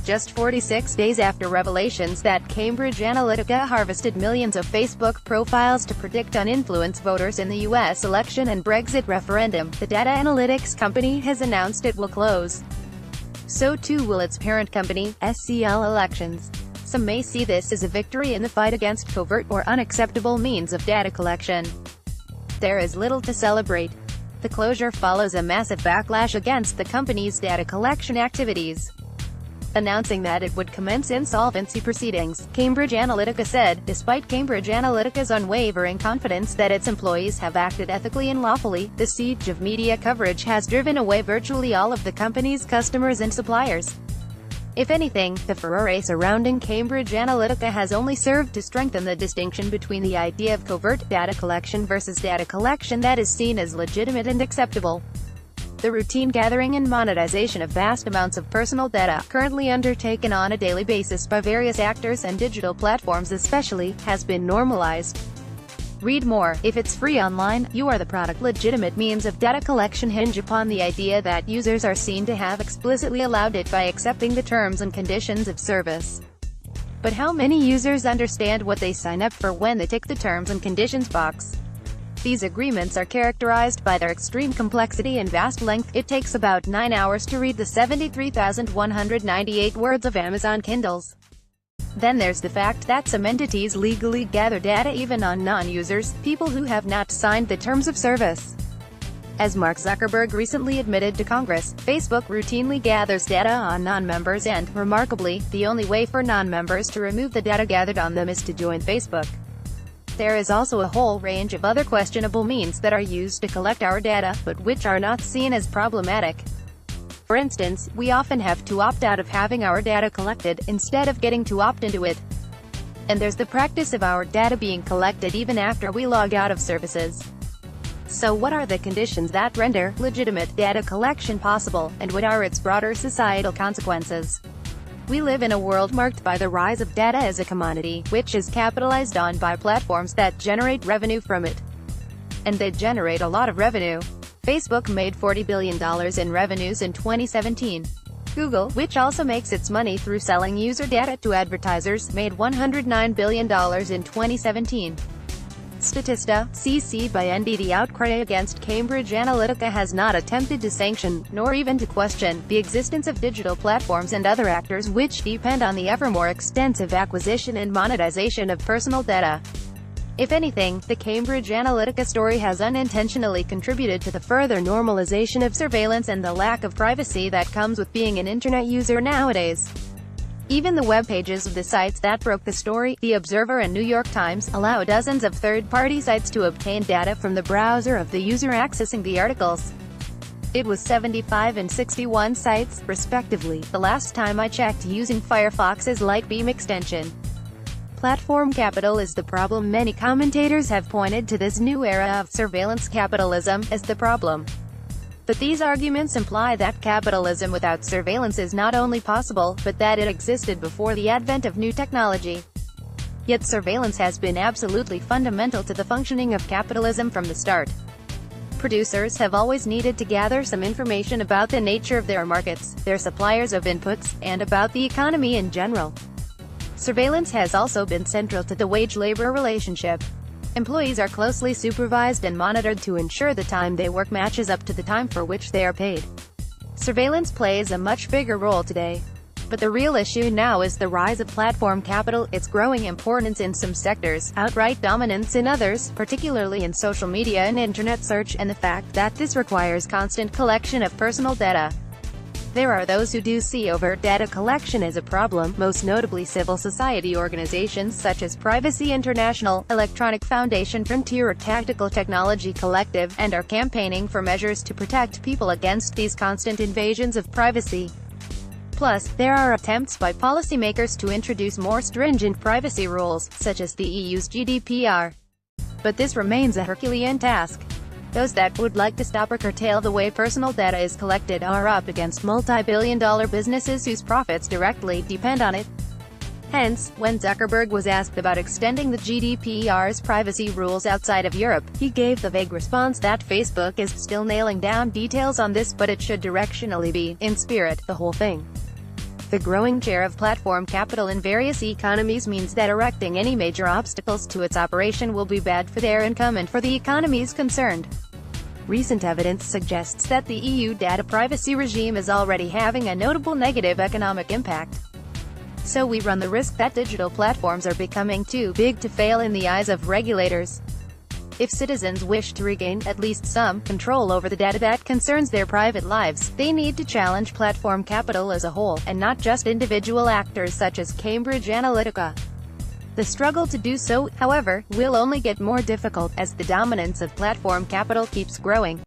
just 46 days after revelations that Cambridge Analytica harvested millions of Facebook profiles to predict and influence voters in the US election and Brexit referendum, the data analytics company has announced it will close. So too will its parent company, SCL Elections. Some may see this as a victory in the fight against covert or unacceptable means of data collection. There is little to celebrate. The closure follows a massive backlash against the company's data collection activities. Announcing that it would commence insolvency proceedings, Cambridge Analytica said, despite Cambridge Analytica's unwavering confidence that its employees have acted ethically and lawfully, the siege of media coverage has driven away virtually all of the company's customers and suppliers. If anything, the furore surrounding Cambridge Analytica has only served to strengthen the distinction between the idea of covert data collection versus data collection that is seen as legitimate and acceptable. The routine gathering and monetization of vast amounts of personal data, currently undertaken on a daily basis by various actors and digital platforms especially, has been normalized. Read more. If it's free online, you are the product. Legitimate means of data collection hinge upon the idea that users are seen to have explicitly allowed it by accepting the terms and conditions of service. But how many users understand what they sign up for when they tick the terms and conditions box? These agreements are characterized by their extreme complexity and vast length. It takes about 9 hours to read the 73,198 words of Amazon Kindles. Then there's the fact that some entities legally gather data even on non-users, people who have not signed the terms of service. As Mark Zuckerberg recently admitted to Congress, Facebook routinely gathers data on non-members and, remarkably, the only way for non-members to remove the data gathered on them is to join Facebook. There is also a whole range of other questionable means that are used to collect our data, but which are not seen as problematic. For instance, we often have to opt out of having our data collected, instead of getting to opt into it. And there's the practice of our data being collected even after we log out of services. So what are the conditions that render legitimate data collection possible, and what are its broader societal consequences? We live in a world marked by the rise of data as a commodity, which is capitalized on by platforms that generate revenue from it. And they generate a lot of revenue. Facebook made $40 billion in revenues in 2017. Google, which also makes its money through selling user data to advertisers, made $109 billion in 2017. Statista, CC by ND. The outcry against Cambridge Analytica has not attempted to sanction, nor even to question, the existence of digital platforms and other actors which depend on the ever more extensive acquisition and monetization of personal data. If anything, the Cambridge Analytica story has unintentionally contributed to the further normalization of surveillance and the lack of privacy that comes with being an internet user nowadays. Even the web pages of the sites that broke the story, The Observer and New York Times, allow dozens of third-party sites to obtain data from the browser of the user accessing the articles. It was 75 and 61 sites, respectively, the last time I checked using Firefox's Lightbeam extension. Platform capital is the problem. Many commentators have pointed to this new era of surveillance capitalism as the problem. But these arguments imply that capitalism without surveillance is not only possible, but that it existed before the advent of new technology. Yet surveillance has been absolutely fundamental to the functioning of capitalism from the start. Producers have always needed to gather some information about the nature of their markets, their suppliers of inputs, and about the economy in general. Surveillance has also been central to the wage-labor relationship. Employees are closely supervised and monitored to ensure the time they work matches up to the time for which they are paid. Surveillance plays a much bigger role today. But the real issue now is the rise of platform capital, its growing importance in some sectors, outright dominance in others, particularly in social media and internet search, and the fact that this requires constant collection of personal data. There are those who do see overt data collection as a problem, most notably civil society organizations such as Privacy International, Electronic Foundation Frontier or Tactical Technology Collective, and are campaigning for measures to protect people against these constant invasions of privacy. Plus, there are attempts by policymakers to introduce more stringent privacy rules, such as the EU's GDPR. But this remains a Herculean task. Those that would like to stop or curtail the way personal data is collected are up against multi-billion-dollar businesses whose profits directly depend on it. Hence, when Zuckerberg was asked about extending the GDPR's privacy rules outside of Europe, he gave the vague response that Facebook is still nailing down details on this, but it should directionally be, in spirit, the whole thing. The growing share of platform capital in various economies means that erecting any major obstacles to its operation will be bad for their income and for the economies concerned. Recent evidence suggests that the EU data privacy regime is already having a notable negative economic impact. So we run the risk that digital platforms are becoming too big to fail in the eyes of regulators. If citizens wish to regain at least some control over the data that concerns their private lives, they need to challenge platform capital as a whole, and not just individual actors such as Cambridge Analytica. The struggle to do so, however, will only get more difficult as the dominance of platform capital keeps growing.